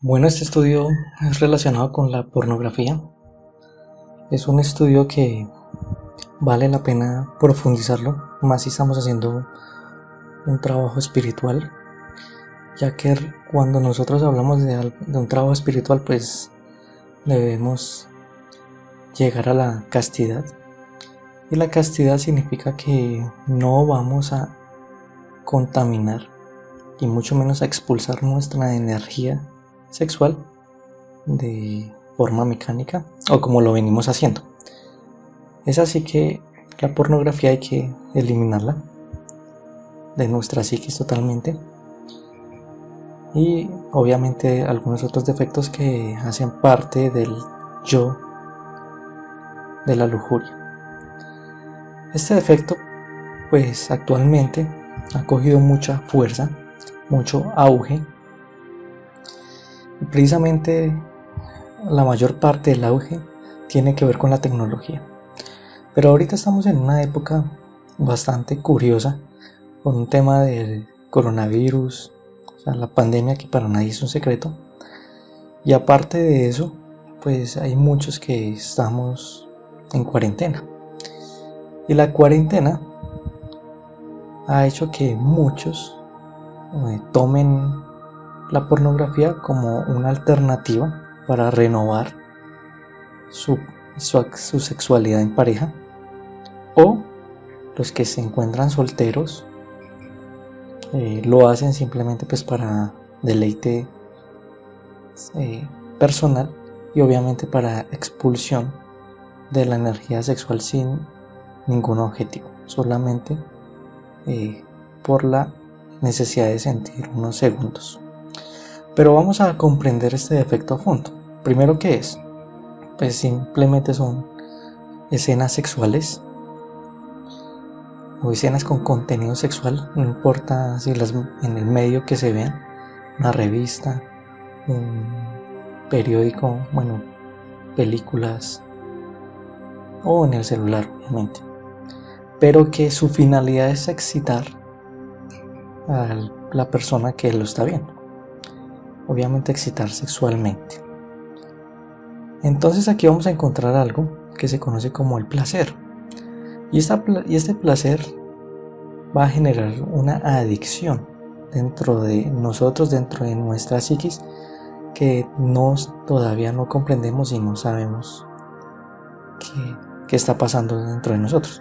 Bueno, este estudio es relacionado con la pornografía. Es un estudio que vale la pena profundizarlo, más si estamos haciendo un trabajo espiritual, ya que cuando nosotros hablamos de un trabajo espiritual, pues debemos llegar a la castidad. Y la castidad significa que no vamos a contaminar y mucho menos a expulsar nuestra energía sexual de forma mecánica o como lo venimos haciendo. Es así que la pornografía hay que eliminarla de nuestra psiquis totalmente, y obviamente algunos otros defectos que hacen parte del yo de la lujuria. Este defecto pues actualmente ha cogido mucha fuerza, mucho auge, y precisamente la mayor parte del auge tiene que ver con la tecnología. Pero ahorita estamos en una época bastante curiosa con un tema del coronavirus, o sea, la pandemia que para nadie es un secreto. Y aparte de eso, pues hay muchos que estamos en cuarentena. Y la cuarentena ha hecho que muchos tomen la pornografía como una alternativa para renovar su sexualidad en pareja, o los que se encuentran solteros lo hacen simplemente pues para deleite personal y obviamente para expulsión de la energía sexual sin ningún objetivo, solamente por la necesidad de sentir unos segundos. Pero vamos a comprender este defecto a fondo. Primero, ¿qué es? Pues simplemente son escenas sexuales o escenas con contenido sexual, no importa si en el medio que se vean, una revista, un periódico, películas o en el celular, obviamente, pero que su finalidad es excitar a la persona que lo está viendo, obviamente excitar sexualmente. Entonces aquí vamos a encontrar algo que se conoce como el placer. Y este placer va a generar una adicción dentro de nosotros, dentro de nuestra psiquis, que todavía no comprendemos y no sabemos qué está pasando dentro de nosotros.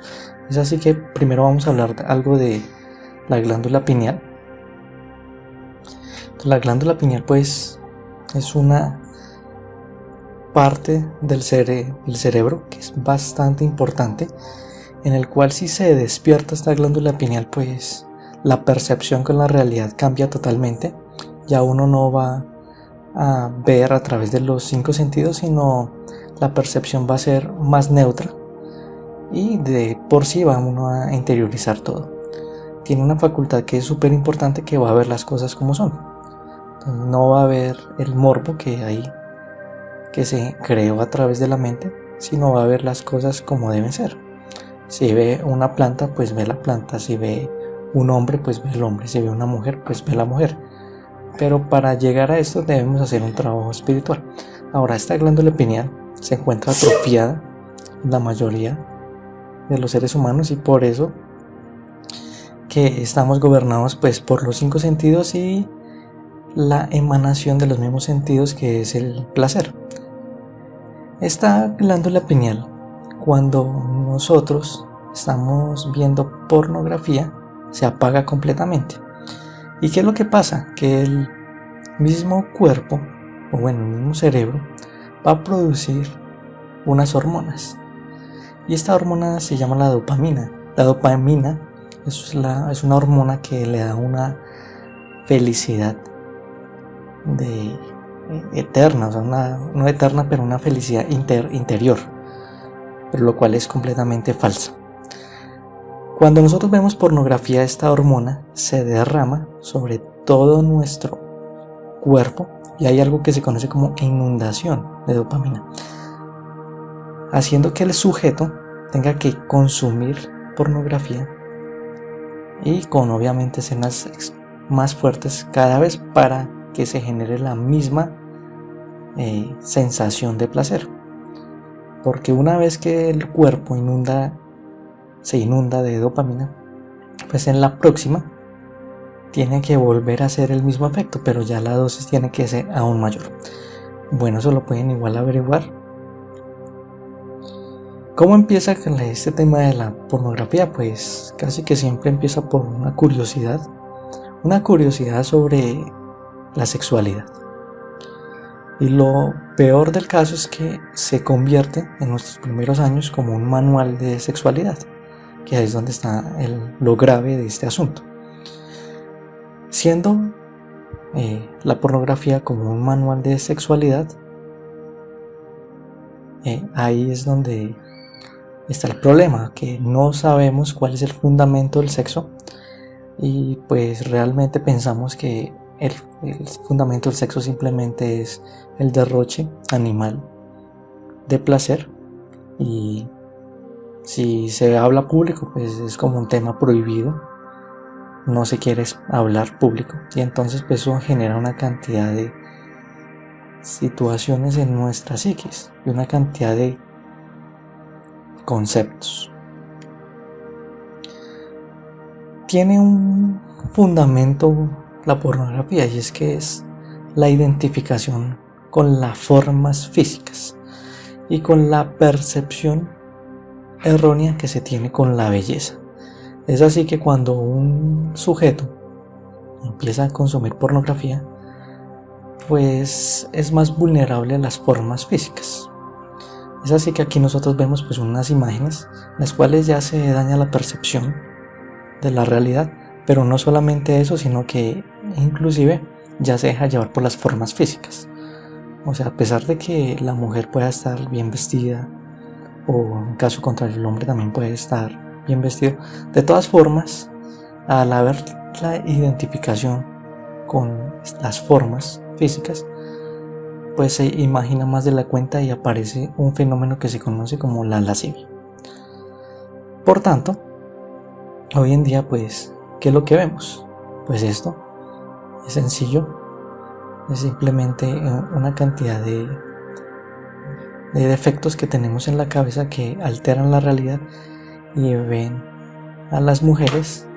Es así que primero vamos a hablar algo de la glándula pineal. La glándula pineal pues es una parte del cerebro que es bastante importante, en el cual si se despierta esta glándula pineal, pues la percepción con la realidad cambia totalmente. Ya uno no va a ver a través de los 5 sentidos, sino la percepción va a ser más neutra y de por sí va uno a interiorizar todo. Tiene una facultad que es súper importante, que va a ver las cosas como son. Entonces no va a ver el morbo que hay, que se creó a través de la mente, sino va a ver las cosas como deben ser. Si ve una planta, pues ve la planta. Si ve un hombre, pues ve el hombre. Si ve una mujer, pues ve la mujer. Pero para llegar a esto debemos hacer un trabajo espiritual. Ahora, esta glándula pineal se encuentra atrofiada en la mayoría de los seres humanos, y por eso que estamos gobernados pues por los 5 sentidos y la emanación de los mismos sentidos, que es el placer. Esta glándula pineal, cuando nosotros estamos viendo pornografía, se apaga completamente. ¿Y qué es lo que pasa? Que el mismo cuerpo, el mismo cerebro, va a producir unas hormonas. Y esta hormona se llama la dopamina. La dopamina es una hormona que le da una felicidad eterna, o sea, no eterna, pero una felicidad interior, pero lo cual es completamente falsa. Cuando nosotros vemos pornografía, esta hormona se derrama sobre todo nuestro cuerpo y hay algo que se conoce como inundación de dopamina, haciendo que el sujeto tenga que consumir pornografía, y con obviamente escenas más fuertes cada vez, para que se genere la misma sensación de placer, porque una vez que el cuerpo se inunda de dopamina, pues en la próxima tiene que volver a hacer el mismo efecto, pero ya la dosis tiene que ser aún mayor. Bueno, eso lo pueden igual averiguar. ¿Cómo empieza este tema de la pornografía? Pues casi que siempre empieza por una curiosidad sobre la sexualidad. Y lo peor del caso es que se convierte en nuestros primeros años como un manual de sexualidad, que ahí es donde está lo grave de este asunto. Siendo la pornografía como un manual de sexualidad, ahí es donde está el problema, que no sabemos cuál es el fundamento del sexo y pues realmente pensamos que el fundamento del sexo simplemente es el derroche animal de placer, y si se habla público pues es como un tema prohibido, no se quiere hablar público, y entonces pues eso genera una cantidad de situaciones en nuestra psiquis y una cantidad de conceptos. Tiene un fundamento la pornografía, y es que es la identificación con las formas físicas y con la percepción errónea que se tiene con la belleza. Es así que cuando un sujeto empieza a consumir pornografía, pues es más vulnerable a las formas físicas. Es así que aquí nosotros vemos pues unas imágenes en las cuales ya se daña la percepción de la realidad, pero no solamente eso, sino que inclusive ya se deja llevar por las formas físicas. O sea, a pesar de que la mujer pueda estar bien vestida, o en caso contrario el hombre también puede estar bien vestido, de todas formas, al haber la identificación con las formas físicas, pues se imagina más de la cuenta y aparece un fenómeno que se conoce como la lascivia. Por tanto, hoy en día pues, ¿qué es lo que vemos? Pues esto es sencillo, es simplemente una cantidad de defectos que tenemos en la cabeza que alteran la realidad y ven a las mujeres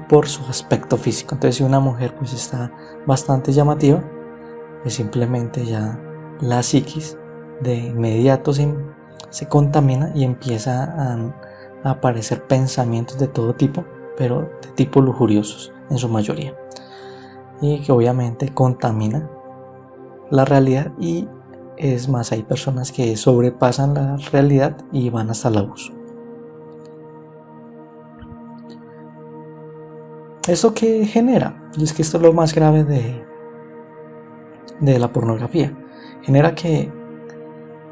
por su aspecto físico. Entonces si una mujer pues está bastante llamativa, pues simplemente ya la psiquis de inmediato se contamina y empieza a aparecer pensamientos de todo tipo, pero de tipo lujuriosos en su mayoría, y que obviamente contamina la realidad. Y es más, hay personas que sobrepasan la realidad y van hasta el abuso. ¿Eso qué genera? Y es que esto es lo más grave de la pornografía. Genera que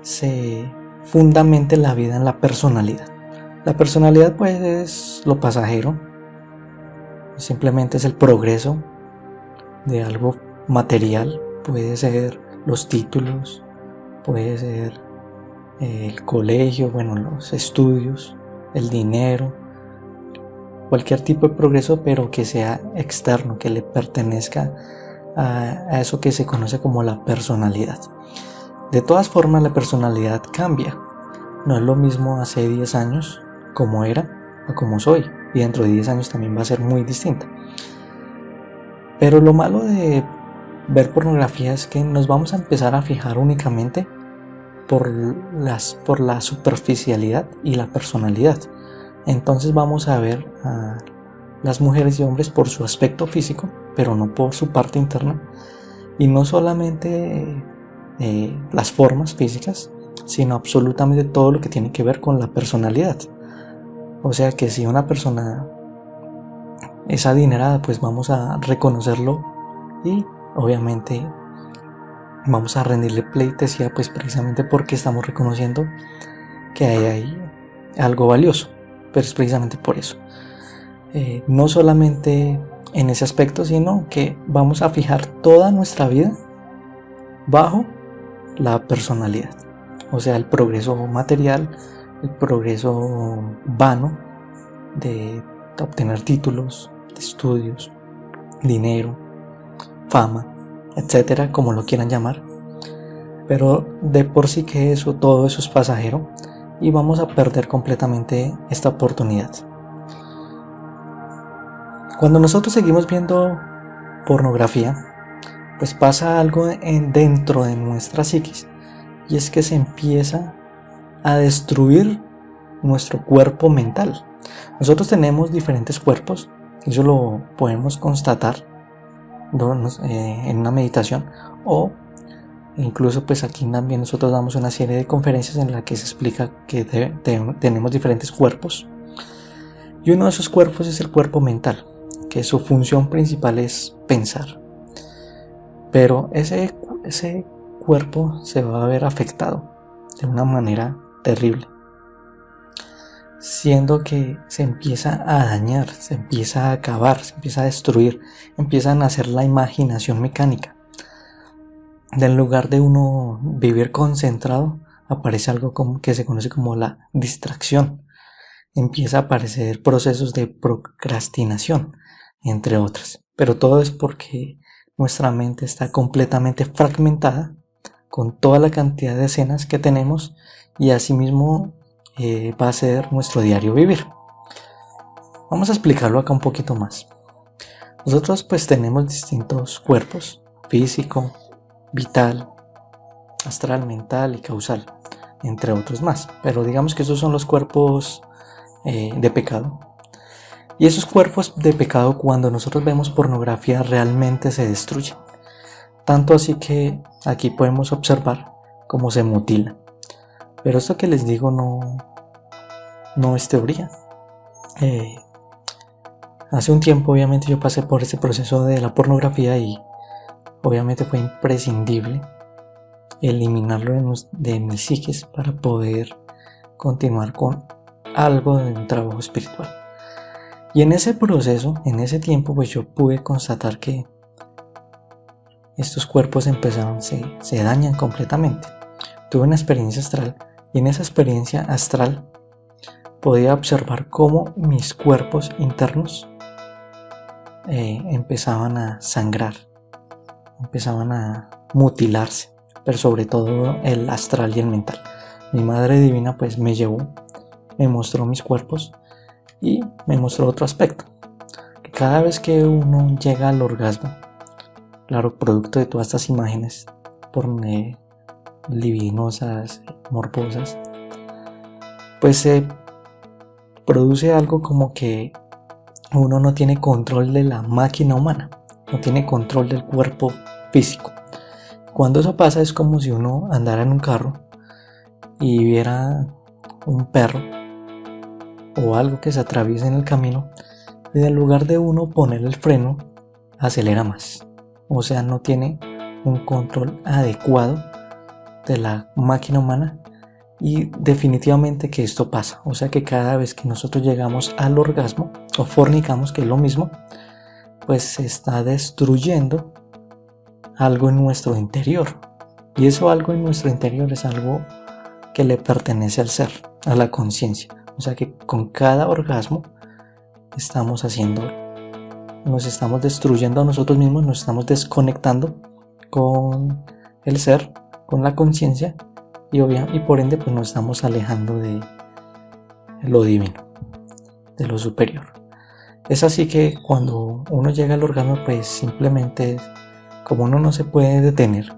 se fundamente la vida en la personalidad. La personalidad pues es lo pasajero, simplemente es el progreso de algo material. Puede ser los títulos, puede ser el colegio, los estudios, el dinero, cualquier tipo de progreso, pero que sea externo, que le pertenezca a eso que se conoce como la personalidad. De todas formas, la personalidad cambia. No es lo mismo hace 10 años como era a como soy, y dentro de 10 años también va a ser muy distinta. Pero lo malo de ver pornografía es que nos vamos a empezar a fijar únicamente por la superficialidad y la personalidad. Entonces vamos a ver a las mujeres y hombres por su aspecto físico, pero no por su parte interna, y no solamente las formas físicas, sino absolutamente todo lo que tiene que ver con la personalidad. O sea que si una persona es adinerada, pues vamos a reconocerlo y obviamente vamos a rendirle pleitesía, pues precisamente porque estamos reconociendo que hay algo valioso. Pero es precisamente por eso, no solamente en ese aspecto, sino que vamos a fijar toda nuestra vida bajo la personalidad. O sea, el progreso material, el progreso vano de obtener títulos, de estudios, dinero, fama, etcétera, como lo quieran llamar, pero de por sí que todo eso es pasajero y vamos a perder completamente esta oportunidad. Cuando nosotros seguimos viendo pornografía, pues pasa algo dentro de nuestra psiquis, y es que se empieza a destruir nuestro cuerpo mental. Nosotros tenemos diferentes cuerpos, eso lo podemos constatar en una meditación, o incluso pues aquí también nosotros damos una serie de conferencias en las que se explica que tenemos diferentes cuerpos, y uno de esos cuerpos es el cuerpo mental, que su función principal es pensar. Pero ese cuerpo se va a ver afectado de una manera terrible, siendo que se empieza a dañar, se empieza a acabar, se empieza a destruir, empieza a nacer la imaginación mecánica. En lugar de uno vivir concentrado, aparece algo que se conoce como la distracción. Empieza a aparecer procesos de procrastinación, entre otras. Pero todo es porque nuestra mente está completamente fragmentada con toda la cantidad de escenas que tenemos, y asimismo va a ser nuestro diario vivir. Vamos a explicarlo acá un poquito más. Nosotros pues tenemos distintos cuerpos: físico, vital, astral, mental y causal, entre otros más, pero digamos que esos son los cuerpos de pecado. Y esos cuerpos de pecado, cuando nosotros vemos pornografía, realmente se destruyen. Tanto así que aquí podemos observar cómo se mutila. Pero esto que les digo no es teoría. Hace un tiempo obviamente yo pasé por ese proceso de la pornografía, y obviamente fue imprescindible eliminarlo de mi psiquis para poder continuar con algo de un trabajo espiritual. Y en ese proceso, en ese tiempo, pues yo pude constatar que estos cuerpos se dañan completamente. Tuve una experiencia astral, y en esa experiencia astral podía observar cómo mis cuerpos internos empezaban a sangrar, empezaban a mutilarse, pero sobre todo el astral y el mental. Mi Madre Divina pues me llevó, me mostró mis cuerpos y me mostró otro aspecto, que cada vez que uno llega al orgasmo, claro, producto de todas estas imágenes libidinosas, morbosas, pues se produce algo como que uno no tiene control de la máquina humana, no tiene control del cuerpo físico. Cuando eso pasa es como si uno andara en un carro y viera un perro o algo que se atraviesa en el camino, y en lugar de uno poner el freno, acelera más. O sea, no tiene un control adecuado de la máquina humana, y definitivamente que esto pasa. O sea que cada vez que nosotros llegamos al orgasmo o fornicamos, que es lo mismo, pues se está destruyendo algo en nuestro interior, y eso algo en nuestro interior es algo que le pertenece al ser, a la conciencia. O sea que con cada orgasmo nos estamos destruyendo a nosotros mismos, nos estamos desconectando con el ser, con la conciencia, y por ende pues nos estamos alejando de lo divino, de lo superior. Es así que cuando uno llega al orgasmo, pues simplemente, como uno no se puede detener,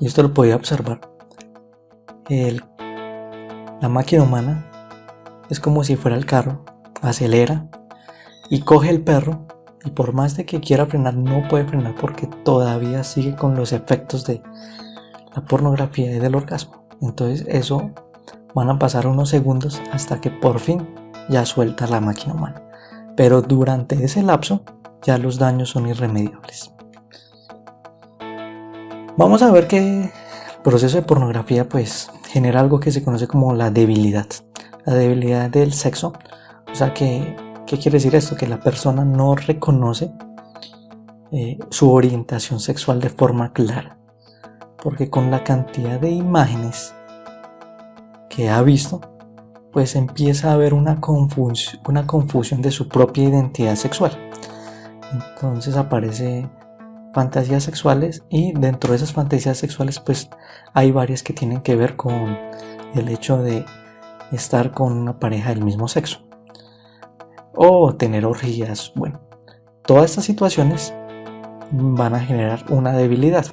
y esto lo podía observar, la máquina humana es como si fuera el carro, acelera y coge el perro, y por más de que quiera frenar, no puede frenar porque todavía sigue con los efectos de la pornografía y del orgasmo. Entonces eso van a pasar unos segundos hasta que por fin ya suelta la máquina humana, pero durante ese lapso ya los daños son irremediables. Vamos a ver que el proceso de pornografía pues genera algo que se conoce como la debilidad del sexo. O sea que, ¿qué quiere decir esto? Que la persona no reconoce su orientación sexual de forma clara, porque con la cantidad de imágenes que ha visto, pues empieza a haber una confusión de su propia identidad sexual. Entonces aparece fantasías sexuales, y dentro de esas fantasías sexuales pues hay varias que tienen que ver con el hecho de estar con una pareja del mismo sexo o tener orgías. Bueno, todas estas situaciones van a generar una debilidad.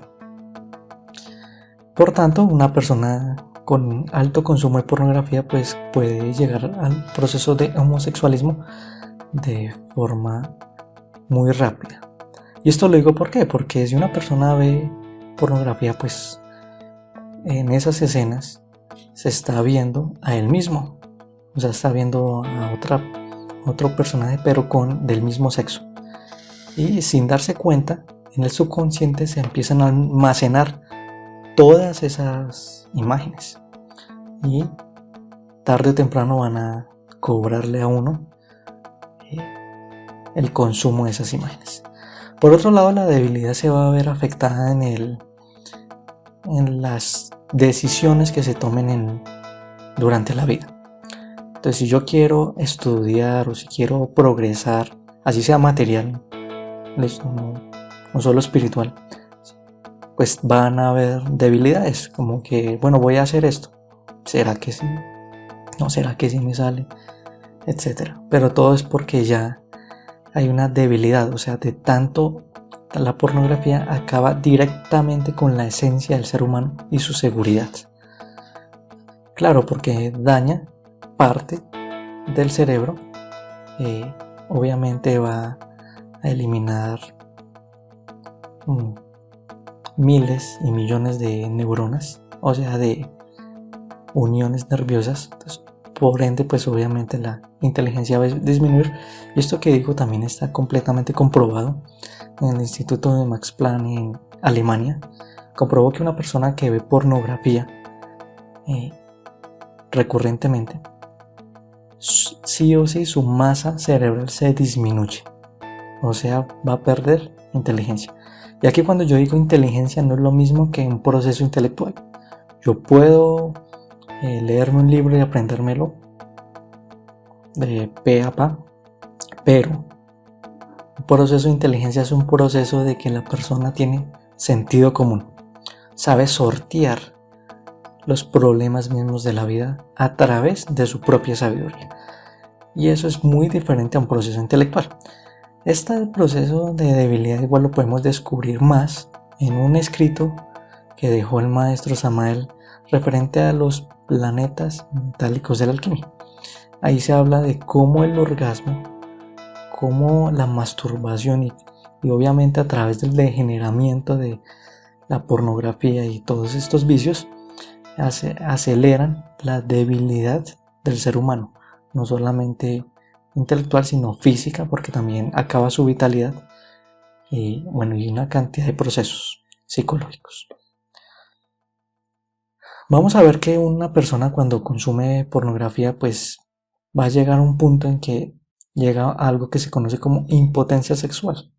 Por tanto, una persona con alto consumo de pornografía pues puede llegar al proceso de homosexualismo de forma muy rápida. Y esto lo digo ¿por qué? Porque si una persona ve pornografía, pues en esas escenas se está viendo a él mismo, o sea, está viendo a otro personaje pero del mismo sexo, y sin darse cuenta en el subconsciente se empiezan a almacenar todas esas imágenes y tarde o temprano van a cobrarle a uno el consumo de esas imágenes. Por otro lado, la debilidad se va a ver afectada en las decisiones que se tomen durante la vida. Entonces, si yo quiero estudiar o si quiero progresar, así sea material, no solo espiritual, pues van a haber debilidades, como que, bueno, voy a hacer esto, ¿será que sí? ¿No será que sí me sale? Etcétera. Pero todo es porque ya hay una debilidad, o sea, de tanto la pornografía acaba directamente con la esencia del ser humano y su seguridad. Claro, porque daña parte del cerebro, obviamente va a eliminar miles y millones de neuronas, o sea, de uniones nerviosas. Entonces, por ende, pues obviamente la inteligencia va a disminuir. Y esto que digo también está completamente comprobado en el Instituto de Max Planck en Alemania. Comprobó que una persona que ve pornografía recurrentemente, sí o sí su masa cerebral se disminuye, o sea, va a perder inteligencia. Y aquí cuando yo digo inteligencia no es lo mismo que un proceso intelectual. Yo puedo leerme un libro y aprendérmelo de pe a pa, pero un proceso de inteligencia es un proceso de que la persona tiene sentido común, sabe sortear los problemas mismos de la vida a través de su propia sabiduría, y eso es muy diferente a un proceso intelectual. Este proceso de debilidad igual lo podemos descubrir más en un escrito que dejó el maestro Samael referente a los planetas metálicos de la alquimia. Ahí se habla de cómo el orgasmo, cómo la masturbación y obviamente a través del degeneramiento de la pornografía y todos estos vicios aceleran la debilidad del ser humano, no solamente intelectual sino física, porque también acaba su vitalidad y una cantidad de procesos psicológicos. Vamos a ver que una persona cuando consume pornografía pues va a llegar a un punto en que llega a algo que se conoce como impotencia sexual,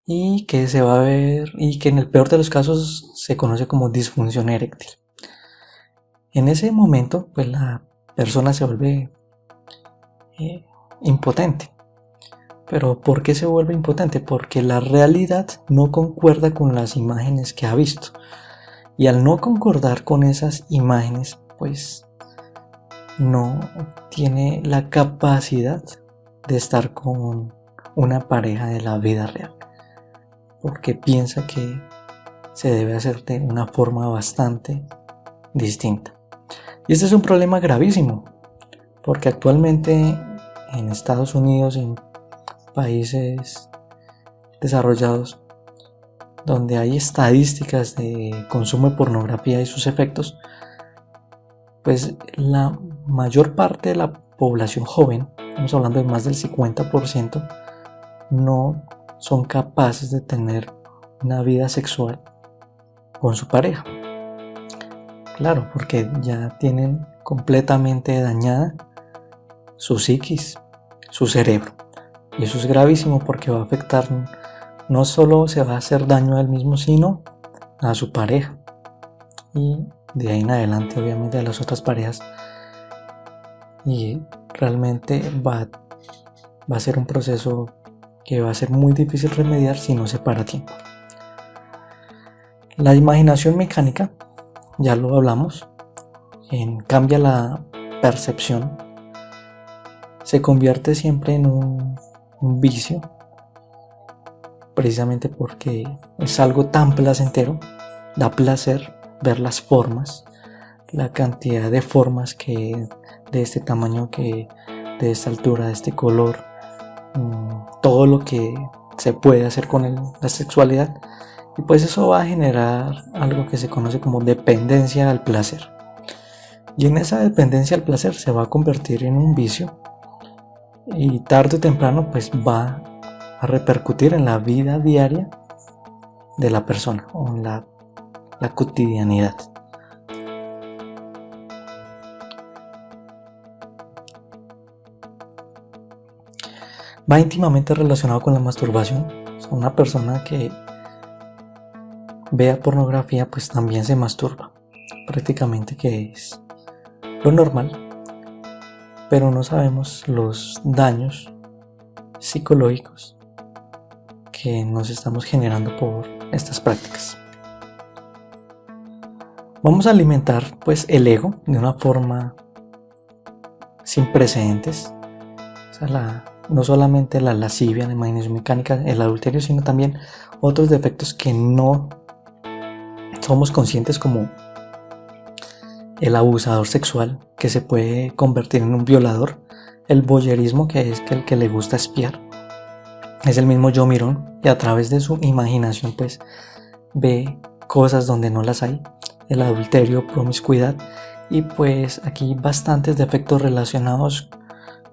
y que se va a ver, y que en el peor de los casos se conoce como disfunción eréctil. En ese momento pues la persona se vuelve impotente. Pero ¿por qué se vuelve impotente? Porque la realidad no concuerda con las imágenes que ha visto. Y al no concordar con esas imágenes, pues no tiene la capacidad de estar con una pareja de la vida real, porque piensa que se debe hacer de una forma bastante distinta. Y este es un problema gravísimo, porque actualmente en Estados Unidos y en países desarrollados donde hay estadísticas de consumo de pornografía y sus efectos, pues la mayor parte de la población joven, estamos hablando de más del 50%, no son capaces de tener una vida sexual con su pareja. Claro, porque ya tienen completamente dañada su psiquis, su cerebro. Y eso es gravísimo porque va a afectar, no solo se va a hacer daño a él mismo, sino a su pareja. Y de ahí en adelante, obviamente, a las otras parejas. Y realmente va a ser un proceso que va a ser muy difícil remediar si no se para a tiempo. La imaginación mecánica, ya lo hablamos, cambia la percepción, se convierte siempre en un vicio, precisamente porque es algo tan placentero, da placer ver las formas, la cantidad de formas de este tamaño, de esta altura, de este color, todo lo que se puede hacer con la sexualidad, y pues eso va a generar algo que se conoce como dependencia al placer, y en esa dependencia al placer se va a convertir en un vicio, y tarde o temprano pues va a repercutir en la vida diaria de la persona o en la cotidianidad. Va íntimamente relacionado con la masturbación. O sea, una persona que vea pornografía pues también se masturba, prácticamente, que es lo normal, pero no sabemos los daños psicológicos que nos estamos generando por estas prácticas. Vamos a alimentar pues el ego de una forma sin precedentes. O sea, no solamente la lascivia, la imaginación mecánica, el adulterio, sino también otros defectos que no somos conscientes, como el abusador sexual, que se puede convertir en un violador, el voyeurismo, que es el que le gusta espiar, es el mismo yo mirón, y a través de su imaginación pues ve cosas donde no las hay, el adulterio, promiscuidad, y pues aquí bastantes defectos relacionados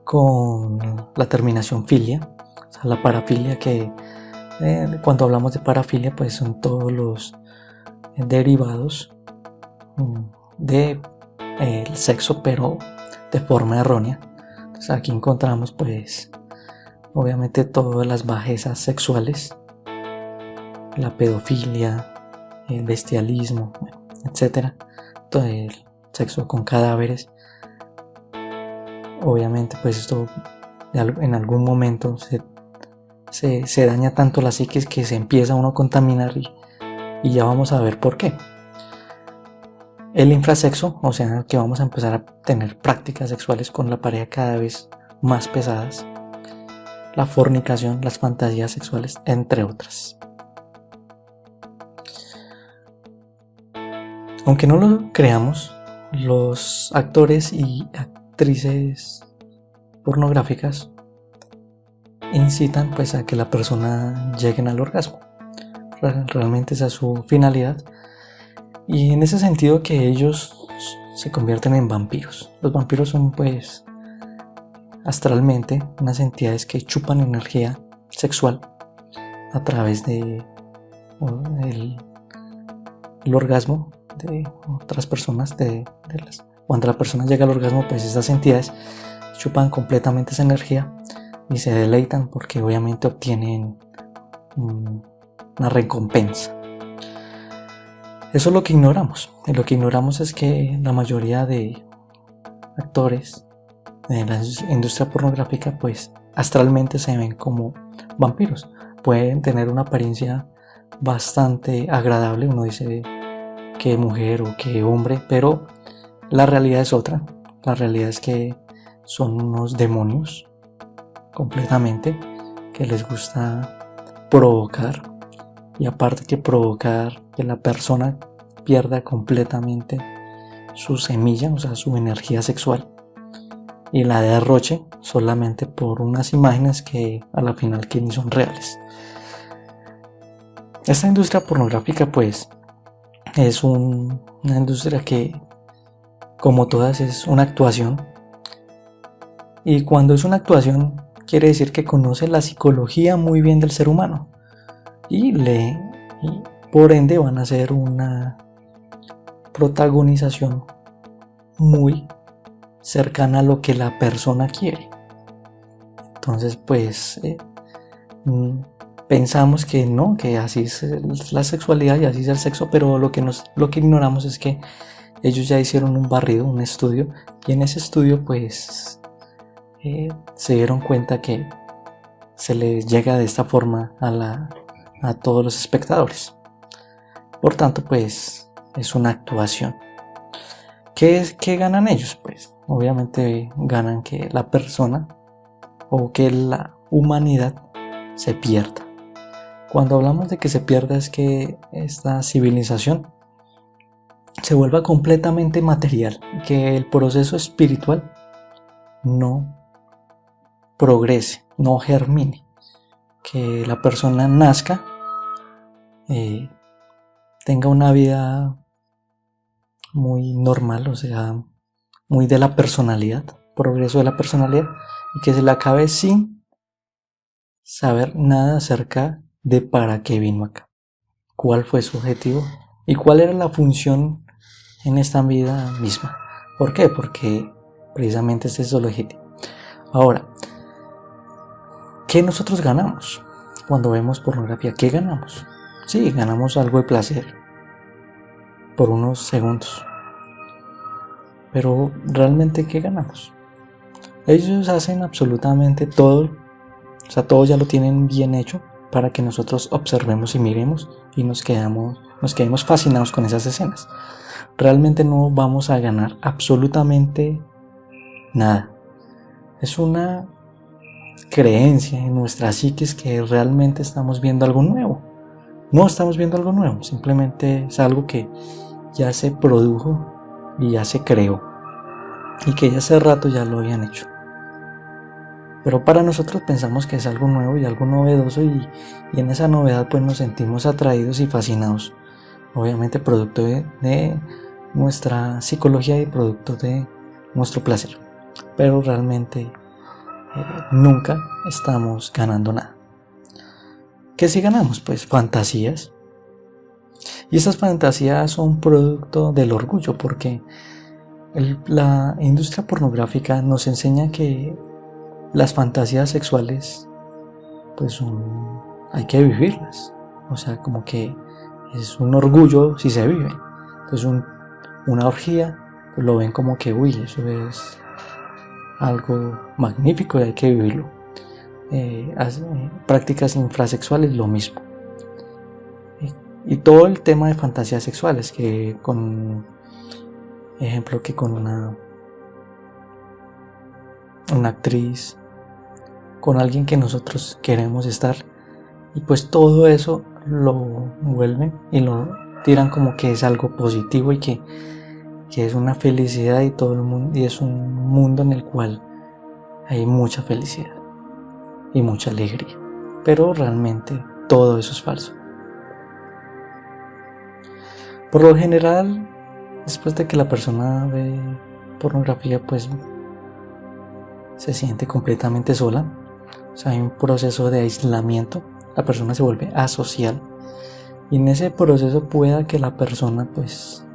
con la terminación filia, o sea, la parafilia, que cuando hablamos de parafilia pues son todos los derivados del sexo, pero de forma errónea. Entonces aquí encontramos pues obviamente todas las bajezas sexuales, la pedofilia, el bestialismo, etcétera, todo el sexo con cadáveres. Obviamente pues esto en algún momento se daña tanto la psiquis que se empieza uno a contaminar, y ya vamos a ver por qué. El infrasexo, o sea que vamos a empezar a tener prácticas sexuales con la pareja cada vez más pesadas, la fornicación, las fantasías sexuales, entre otras. Aunque no lo creamos, los actores y actrices pornográficas incitan pues a que la persona llegue al orgasmo. Realmente esa es su finalidad, y en ese sentido que ellos se convierten en vampiros. Los vampiros son pues astralmente unas entidades que chupan energía sexual a través de el orgasmo de otras personas. Cuando la persona llega al orgasmo, pues esas entidades chupan completamente esa energía y se deleitan porque obviamente obtienen una recompensa. Eso es lo que ignoramos. Y lo que ignoramos es que la mayoría de actores de la industria pornográfica pues astralmente se ven como vampiros. Pueden tener una apariencia bastante agradable, uno dice que mujer o que hombre, pero la realidad es otra. La realidad es que son unos demonios completamente, que les gusta provocar, y aparte que provocar que la persona pierda completamente su semilla, o sea, su energía sexual, y la derroche solamente por unas imágenes que a la final que ni son reales. Esta industria pornográfica pues es una industria que, como todas, es una actuación, y cuando es una actuación quiere decir que conoce la psicología muy bien del ser humano, y por ende van a hacer una protagonización muy cercana a lo que la persona quiere. Entonces pues pensamos que no, que así es la sexualidad y así es el sexo, pero lo que ignoramos es que ellos ya hicieron un barrido, un estudio, y en ese estudio pues se dieron cuenta que se le llega de esta forma a todos los espectadores. Por tanto, pues es una actuación. ¿Qué ganan ellos? Pues obviamente ganan que la persona o que la humanidad se pierda. Cuando hablamos de que se pierda es que esta civilización se vuelva completamente material, que el proceso espiritual no progrese, no germine, que la persona nazca, tenga una vida muy normal, o sea, muy de la personalidad, progreso de la personalidad, y que se le acabe sin saber nada acerca de para qué vino acá, cuál fue su objetivo y cuál era la función en esta vida misma. ¿Por qué? Porque precisamente este es el objetivo. Ahora, ¿qué nosotros ganamos cuando vemos pornografía? ¿Qué ganamos? Sí, ganamos algo de placer por unos segundos, pero realmente ¿qué ganamos? Ellos hacen absolutamente todo, o sea, todo ya lo tienen bien hecho para que nosotros observemos y miremos y nos quedemos fascinados con esas escenas. Realmente no vamos a ganar absolutamente nada. Es una creencia en nuestra psiquis que realmente estamos viendo algo nuevo. No estamos viendo algo nuevo, simplemente es algo que ya se produjo y ya se creó y que ya hace rato ya lo habían hecho. Pero para nosotros pensamos que es algo nuevo y algo novedoso, y en esa novedad pues nos sentimos atraídos y fascinados, obviamente producto de nuestra psicología y producto de nuestro placer, pero realmente nunca estamos ganando nada. ¿Qué sí ganamos? Pues fantasías, y esas fantasías son producto del orgullo, porque la industria pornográfica nos enseña que las fantasías sexuales pues hay que vivirlas, o sea, como que es un orgullo si se vive. Entonces una orgía pues lo ven como que uy, eso es algo magnífico y hay que vivirlo. Prácticas infrasexuales lo mismo, y todo el tema de fantasías sexuales, que con ejemplo que con una actriz, con alguien que nosotros queremos estar, y pues todo eso lo vuelven y lo tiran como que es algo positivo y que es una felicidad, y todo el mundo, y es un mundo en el cual hay mucha felicidad y mucha alegría, pero realmente todo eso es falso. Por lo general, después de que la persona ve pornografía, pues se siente completamente sola. O sea, hay un proceso de aislamiento, la persona se vuelve asocial, y en ese proceso pueda que la persona pues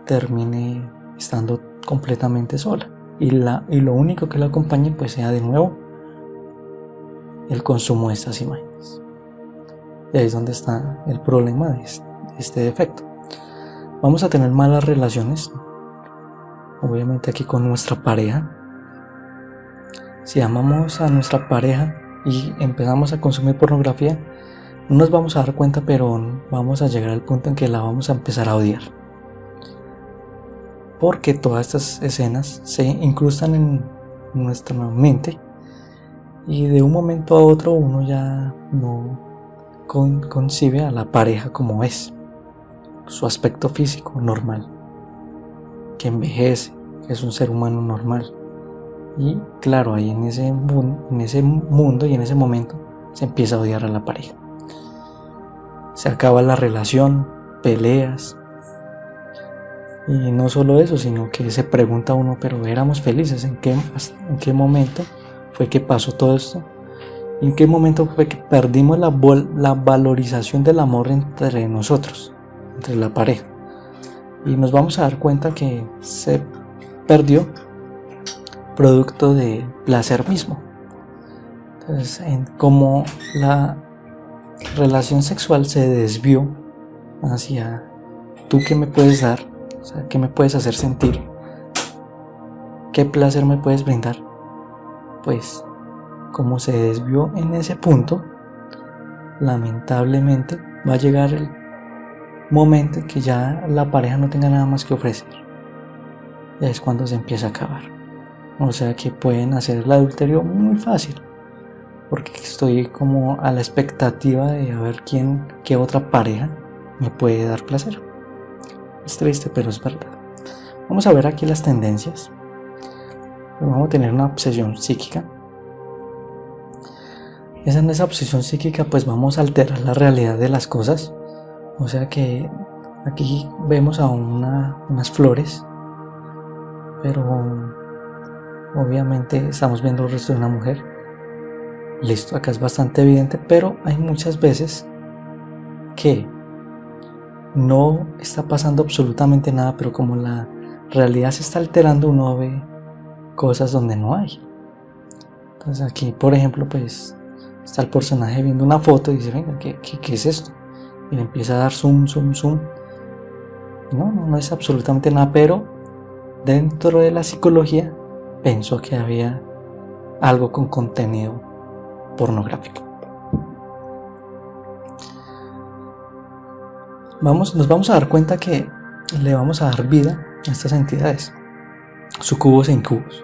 termine estando completamente sola, y lo único que la acompañe pues sea de nuevo el consumo de estas imágenes. Y ahí es donde está el problema de este defecto. Vamos a tener malas relaciones, obviamente aquí con nuestra pareja. Si amamos a nuestra pareja y empezamos a consumir pornografía, no nos vamos a dar cuenta, pero vamos a llegar al punto en que la vamos a empezar a odiar, porque todas estas escenas se incrustan en nuestra mente, y de un momento a otro uno ya no concibe a la pareja como es, su aspecto físico normal, que envejece, que es un ser humano normal. Y claro, ahí en ese mundo y en ese momento se empieza a odiar a la pareja. Se acaba la relación, peleas. Y no solo eso, sino que se pregunta uno, pero éramos felices, ¿en qué momento fue que pasó todo esto? ¿En qué momento fue que perdimos la valorización del amor entre nosotros, entre la pareja? Y nos vamos a dar cuenta que se perdió producto de placer mismo. Entonces, como la relación sexual se desvió hacia tú qué me puedes dar, o sea, qué me puedes hacer sentir, qué placer me puedes brindar, pues como se desvió en ese punto, lamentablemente va a llegar el momento en que ya la pareja no tenga nada más que ofrecer. Y es cuando se empieza a acabar. O sea que pueden hacer el adulterio muy fácil, porque estoy como a la expectativa de a ver qué otra pareja me puede dar placer. Es triste, pero es verdad. Vamos a ver aquí las tendencias. Vamos a tener una obsesión psíquica. En esa obsesión psíquica pues vamos a alterar la realidad de las cosas. O sea que aquí vemos a unas flores, pero obviamente estamos viendo el rostro de una mujer. Listo, acá es bastante evidente, pero hay muchas veces que no está pasando absolutamente nada, pero como la realidad se está alterando, uno ve cosas donde no hay. Entonces aquí, por ejemplo, pues está el personaje viendo una foto y dice, venga, ¿qué es esto? Y le empieza a dar zoom. No es absolutamente nada, pero dentro de la psicología pensó que había algo con contenido pornográfico. Nos vamos a dar cuenta que le vamos a dar vida a estas entidades, sucubos e incubos.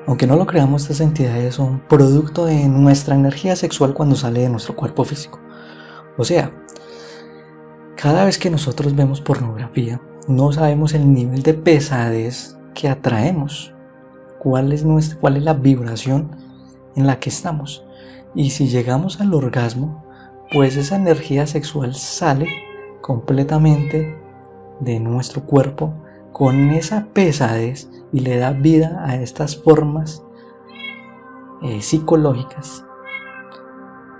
Aunque no lo creamos, estas entidades son producto de nuestra energía sexual cuando sale de nuestro cuerpo físico. O sea, cada vez que nosotros vemos pornografía, no sabemos el nivel de pesadez que atraemos, cuál es la vibración en la que estamos. Y si llegamos al orgasmo, pues esa energía sexual sale completamente de nuestro cuerpo con esa pesadez y le da vida a estas formas psicológicas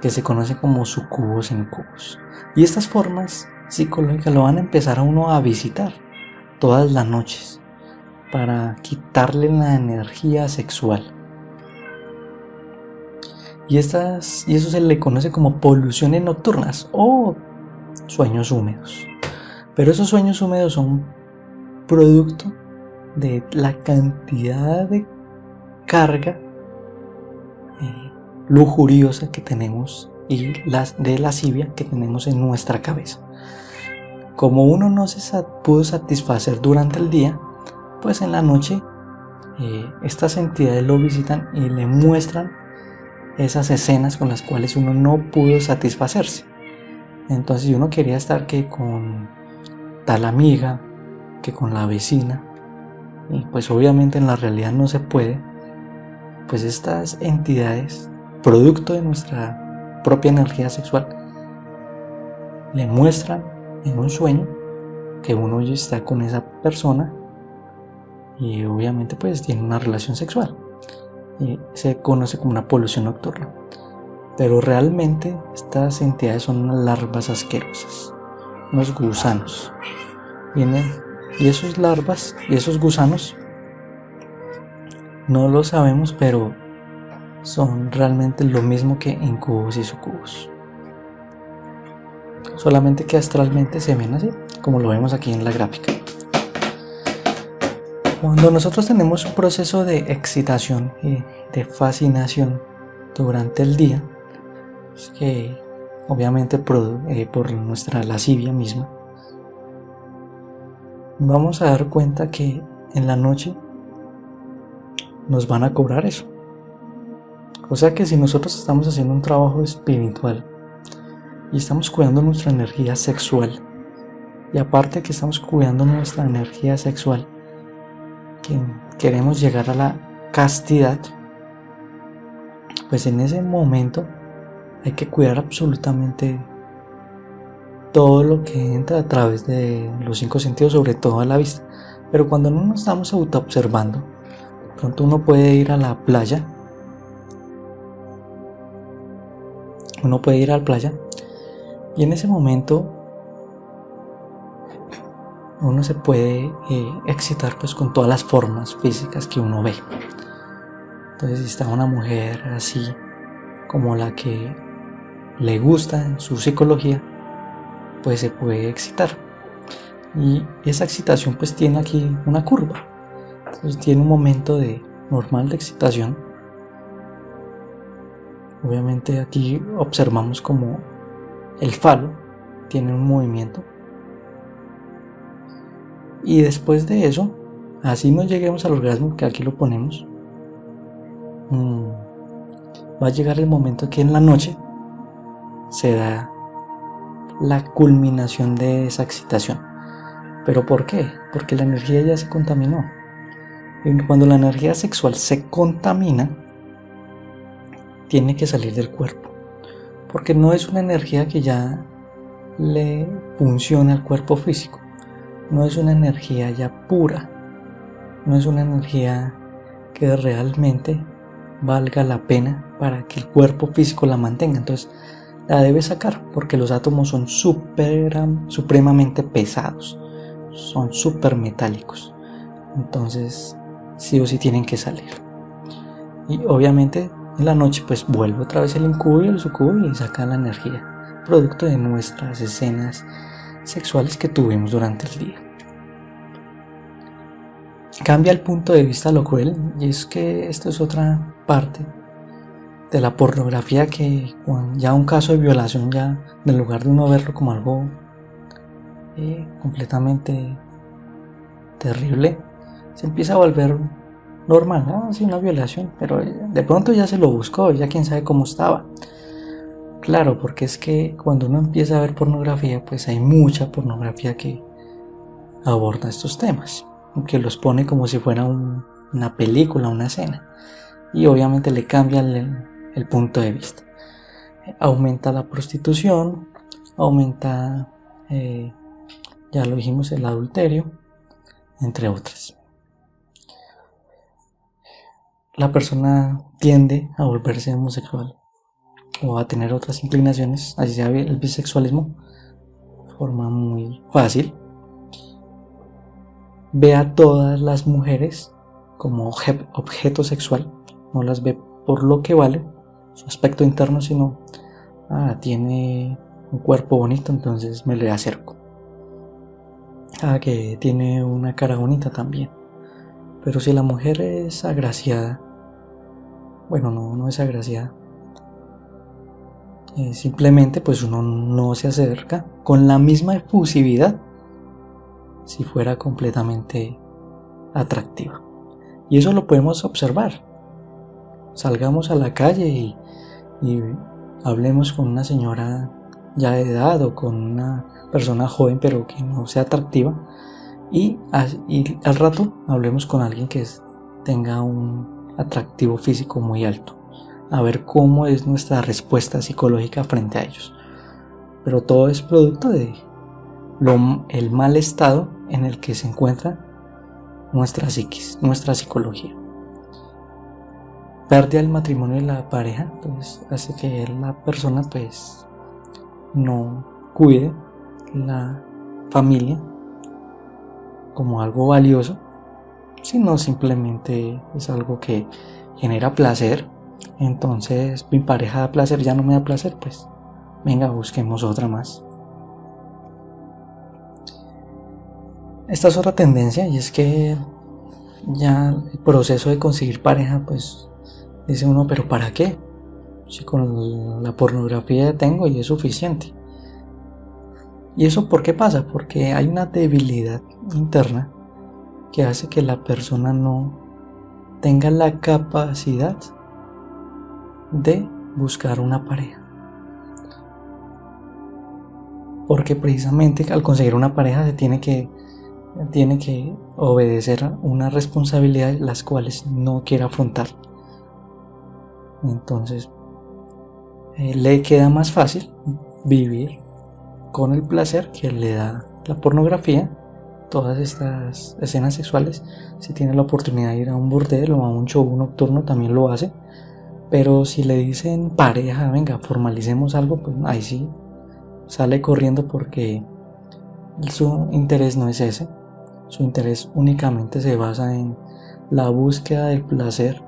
que se conocen como sucubos e incubos. Y estas formas psicológicas lo van a empezar a uno a visitar todas las noches para quitarle la energía sexual. Y eso se le conoce como poluciones nocturnas o sueños húmedos. Pero esos sueños húmedos son producto de la cantidad de carga lujuriosa que tenemos y de lascivia que tenemos en nuestra cabeza. Como uno no se pudo satisfacer durante el día, pues en la noche estas entidades lo visitan y le muestran esas escenas con las cuales uno no pudo satisfacerse. Entonces, si uno quería estar que con tal amiga, que con la vecina, y pues obviamente en la realidad no se puede, pues estas entidades, producto de nuestra propia energía sexual, le muestran en un sueño que uno ya está con esa persona y obviamente pues tiene una relación sexual. Y se conoce como una polución nocturna. Pero realmente estas entidades son unas larvas asquerosas, unos gusanos. Y esos larvas y esos gusanos no lo sabemos, pero son realmente lo mismo que incubos y sucubos. Solamente que astralmente se ven así, como lo vemos aquí en la gráfica. Cuando nosotros tenemos un proceso de excitación y de fascinación durante el día, es que obviamente por nuestra lascivia misma, vamos a dar cuenta que en la noche nos van a cobrar eso. O sea que si nosotros estamos haciendo un trabajo espiritual y estamos cuidando nuestra energía sexual, y aparte que estamos cuidando nuestra energía sexual, que queremos llegar a la castidad, pues en ese momento hay que cuidar absolutamente todo lo que entra a través de los 5 sentidos, sobre todo a la vista. Pero cuando no nos estamos autoobservando, pronto uno puede ir a la playa, y en ese momento uno se puede excitar pues con todas las formas físicas que uno ve. Entonces, si está una mujer así como la que le gusta en su psicología, pues se puede excitar. Y esa excitación pues tiene aquí una curva. Entonces tiene un momento normal de excitación, Obviamente aquí observamos como el falo tiene un movimiento. Y después de eso, así no lleguemos al orgasmo, que aquí lo ponemos, va a llegar el momento que en la noche se da la culminación de esa excitación. ¿Pero por qué? Porque la energía ya se contaminó. Y cuando la energía sexual se contamina, tiene que salir del cuerpo. Porque no es una energía que ya le funcione al cuerpo físico. No es una energía ya pura. No es una energía que realmente valga la pena para que el cuerpo físico la mantenga. Entonces la debe sacar porque los átomos son supremamente pesados, son súper metálicos. Entonces sí o sí tienen que salir. Y obviamente en la noche pues vuelve otra vez el incubo y el sucubo y saca la energía, producto de nuestras escenas sexuales que tuvimos durante el día. Cambia el punto de vista lo cruel, y es que esto es otra parte de la pornografía, que ya un caso de violación, ya en lugar de uno verlo como algo completamente terrible, se empieza a volver normal, ¿no? Sí, una violación, pero de pronto ya se lo buscó, ya quién sabe cómo estaba. Claro, porque es que cuando uno empieza a ver pornografía, pues hay mucha pornografía que aborda estos temas, que los pone como si fuera una película, una escena, y obviamente le cambia el punto de vista. Aumenta la prostitución, aumenta, ya lo dijimos, el adulterio, entre otras. La persona tiende a volverse homosexual o a tener otras inclinaciones, así sea el bisexualismo, de forma muy fácil. Ve a todas las mujeres como objeto sexual, no las ve por lo que vale, su aspecto interno, sino tiene un cuerpo bonito, entonces me le acerco. Que tiene una cara bonita también. Pero si la mujer es agraciada, bueno, no es agraciada, simplemente pues uno no se acerca con la misma efusividad si fuera completamente atractiva. Y eso lo podemos observar. Salgamos a la calle y hablemos con una señora ya de edad o con una persona joven pero que no sea atractiva, y al rato hablemos con alguien que tenga un atractivo físico muy alto, a ver cómo es nuestra respuesta psicológica frente a ellos. Pero todo es producto de el mal estado en el que se encuentra nuestra psiquis, nuestra psicología. Pérdida del matrimonio de la pareja, entonces hace que la persona pues no cuide la familia como algo valioso, sino simplemente es algo que genera placer. Entonces mi pareja da placer, ya no me da placer, pues venga, busquemos otra más. Esta es otra tendencia, y es que ya el proceso de conseguir pareja, pues dice uno, pero ¿para qué? Si con la pornografía tengo y es suficiente. ¿Y eso por qué pasa? Porque hay una debilidad interna que hace que la persona no tenga la capacidad de buscar una pareja. Porque precisamente al conseguir una pareja se tiene que obedecer a una responsabilidad las cuales no quiere afrontar. Entonces le queda más fácil vivir con el placer que le da la pornografía, todas estas escenas sexuales. Si tiene la oportunidad de ir a un burdel o a un show nocturno, también lo hace. Pero si le dicen pareja, venga, formalicemos algo, pues ahí sí sale corriendo, porque su interés no es ese. Su interés únicamente se basa en la búsqueda del placer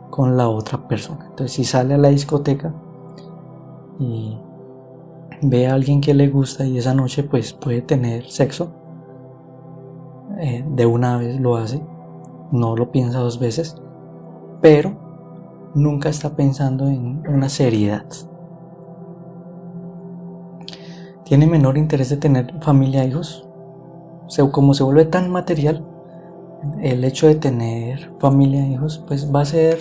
con la otra persona. Entonces si sale a la discoteca y ve a alguien que le gusta y esa noche pues puede tener sexo, de una vez lo hace, no lo piensa dos veces. Pero nunca está pensando en una seriedad. Tiene menor interés de tener familia, hijos. Como se vuelve tan material, el hecho de tener familia, hijos, pues va a ser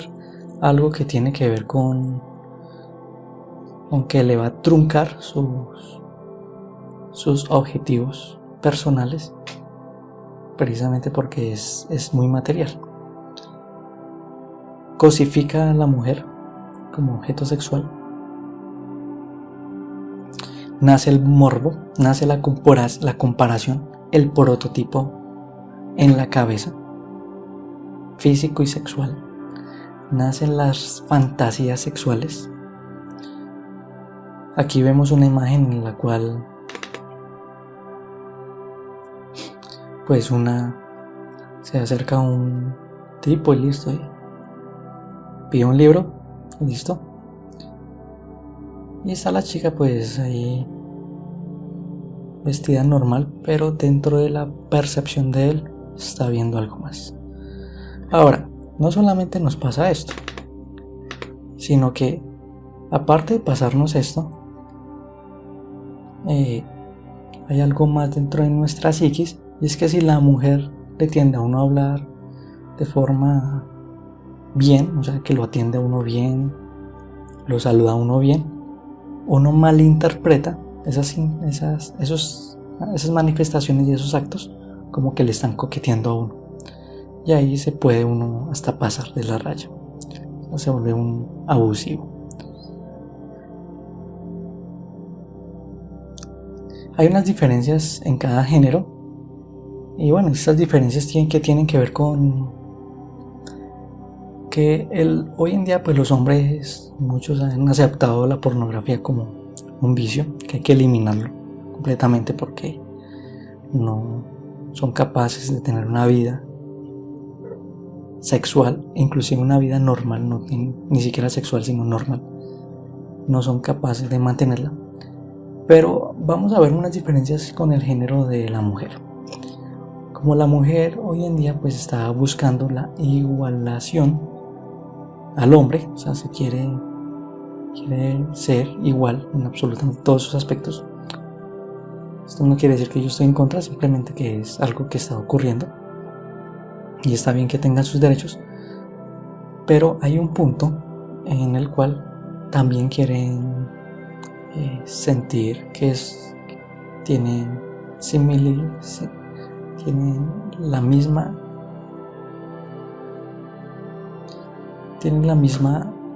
algo que tiene que ver con que le va a truncar sus objetivos personales, precisamente porque es muy material. Cosifica a la mujer como objeto sexual. Nace el morbo, nace la comparación, el prototipo en la cabeza, físico y sexual. Nacen las fantasías sexuales. Aquí vemos una imagen en la cual pues se acerca a un tipo y listo, pide un libro y listo, y está la chica pues ahí vestida normal, pero dentro de la percepción de él está viendo algo más. Ahora, no solamente nos pasa esto, sino que aparte de pasarnos esto, hay algo más dentro de nuestra psiquis, y es que si la mujer le tiende a uno a hablar de forma bien, o sea, que lo atiende a uno bien, lo saluda a uno bien, uno malinterpreta esas manifestaciones y esos actos como que le están coqueteando a uno, y ahí se puede uno hasta pasar de la raya, o se vuelve un abusivo. Hay unas diferencias en cada género, y bueno, estas diferencias tienen que ver con que hoy en día pues los hombres, muchos han aceptado la pornografía como un vicio que hay que eliminarlo completamente porque no son capaces de tener una vida sexual, inclusive una vida normal, no ni siquiera sexual sino normal, no son capaces de mantenerla. Pero vamos a ver unas diferencias con el género de la mujer. Como la mujer hoy en día pues está buscando la igualación al hombre, o sea, se quiere ser igual en absolutamente todos sus aspectos. Esto no quiere decir que yo estoy en contra, simplemente que es algo que está ocurriendo y está bien que tengan sus derechos, pero hay un punto en el cual también quieren sentir que tienen la misma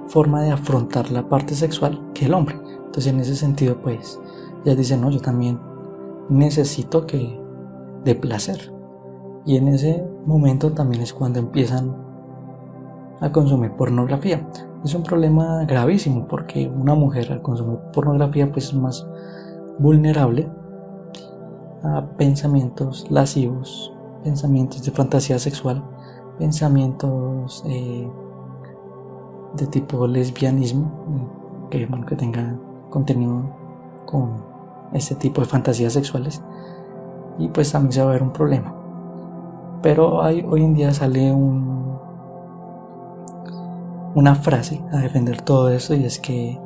forma de afrontar la parte sexual que el hombre. Entonces en ese sentido pues ellas dicen, no, yo también necesito de placer, y en ese momento también es cuando empiezan a consumir pornografía. Es un problema gravísimo porque una mujer al consumir pornografía pues es más vulnerable a pensamientos lascivos, pensamientos de fantasía sexual, pensamientos de tipo lesbianismo, que tenga contenido con este tipo de fantasías sexuales, y pues también se va a ver un problema. Pero hoy en día sale una frase a defender todo esto, y es que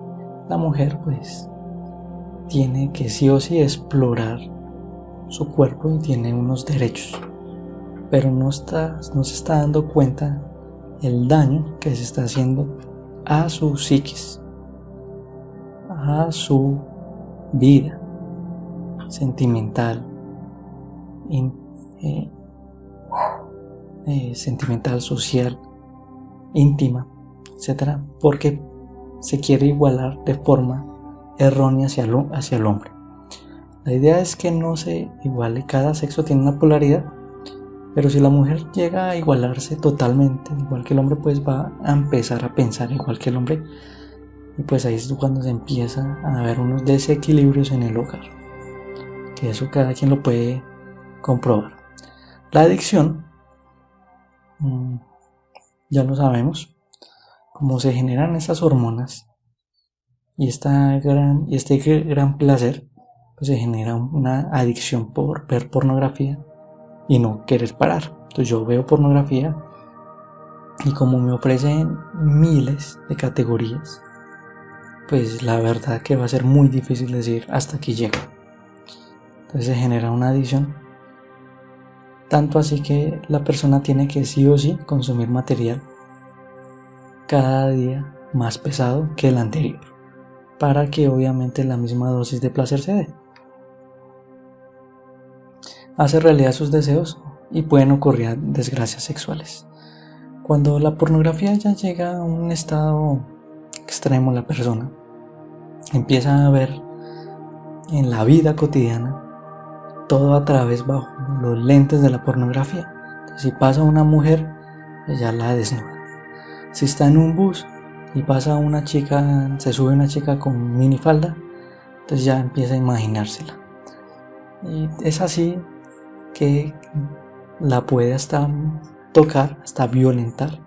la mujer pues tiene que sí o sí explorar su cuerpo y tiene unos derechos, pero no se está dando cuenta el daño que se está haciendo a su psiquis, a su vida sentimental, sentimental, social, íntima, etcétera, porque se quiere igualar de forma errónea hacia el hombre. La idea es que no se iguale, cada sexo tiene una polaridad, pero si la mujer llega a igualarse totalmente igual que el hombre, pues va a empezar a pensar igual que el hombre, y pues ahí es cuando se empieza a haber unos desequilibrios en el hogar, que eso cada quien lo puede comprobar. La adicción, ya lo sabemos, como se generan estas hormonas y este gran placer, pues se genera una adicción por ver pornografía y no querer parar. Entonces yo veo pornografía Y como me ofrecen miles de categorías, pues la verdad que va a ser muy difícil decir hasta aquí llego. Entonces se genera una adicción, tanto así que la persona tiene que sí o sí consumir material cada día más pesado que el anterior, para que obviamente la misma dosis de placer se dé. Hace realidad sus deseos y pueden ocurrir desgracias sexuales. Cuando la pornografía ya llega a un estado extremo, la persona empieza a ver en la vida cotidiana todo a través bajo los lentes de la pornografía. Entonces, si pasa una mujer, ella la desnuda. Si está en un bus y pasa una chica, se sube una chica con minifalda, entonces ya empieza a imaginársela. Y es así que la puede hasta tocar, hasta violentar,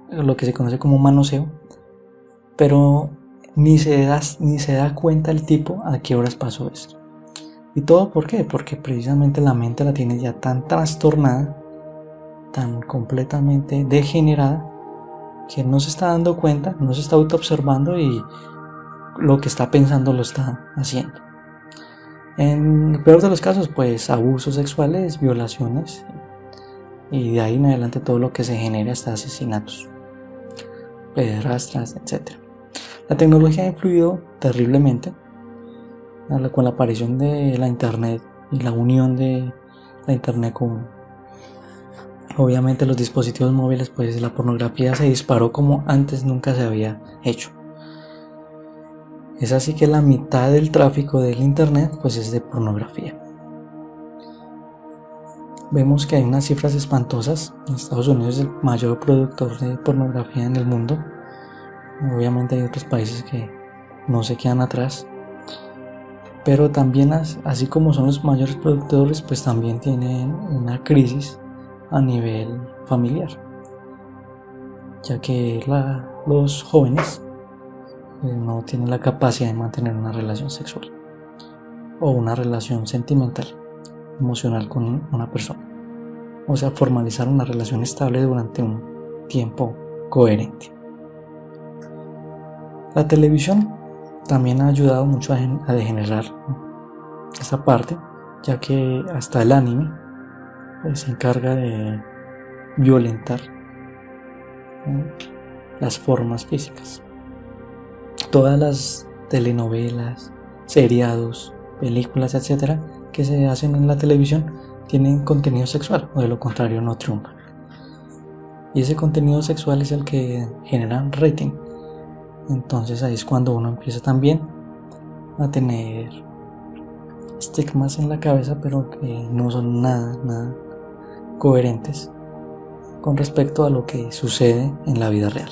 lo que se conoce como manoseo, pero ni se da cuenta el tipo a qué horas pasó esto. ¿Y todo por qué? Porque precisamente la mente la tiene ya tan trastornada, tan completamente degenerada, que no se está dando cuenta, no se está autoobservando y lo que está pensando lo está haciendo. En el peor de los casos, pues abusos sexuales, violaciones y de ahí en adelante todo lo que se genere hasta asesinatos, pederastras, etc. La tecnología ha influido terriblemente con la aparición de la internet y la unión de la internet con obviamente los dispositivos móviles, pues la pornografía se disparó como antes nunca se había hecho. Es así que la mitad del tráfico del internet pues es de pornografía. Vemos que hay unas cifras espantosas. Estados Unidos es el mayor productor de pornografía en el mundo. Obviamente hay otros países que no se quedan atrás, pero también así como son los mayores productores, pues también tienen una crisis a nivel familiar, ya que los jóvenes no tienen la capacidad de mantener una relación sexual o una relación sentimental, emocional con una persona, o sea, formalizar una relación estable durante un tiempo coherente. La televisión también ha ayudado mucho a degenerar esa parte, ya que hasta el anime pues, se encarga de violentar las formas físicas. Todas las telenovelas, seriados, películas, etcétera, que se hacen en la televisión tienen contenido sexual, o de lo contrario no triunfan. Y ese contenido sexual es el que genera rating. Entonces ahí es cuando uno empieza también a tener estigmas en la cabeza, pero que no son nada coherentes con respecto a lo que sucede en la vida real.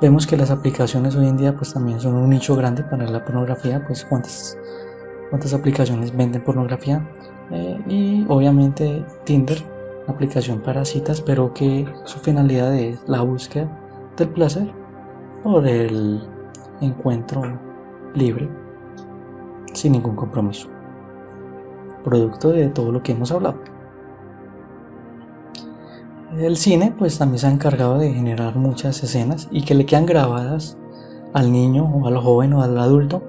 Vemos que las aplicaciones hoy en día pues también son un nicho grande para la pornografía, pues cuántas aplicaciones venden pornografía, y obviamente Tinder, aplicación para citas, pero que su finalidad es la búsqueda del placer por el encuentro libre sin ningún compromiso, producto de todo lo que hemos hablado. El cine pues también se ha encargado de generar muchas escenas y que le quedan grabadas al niño o al joven o al adulto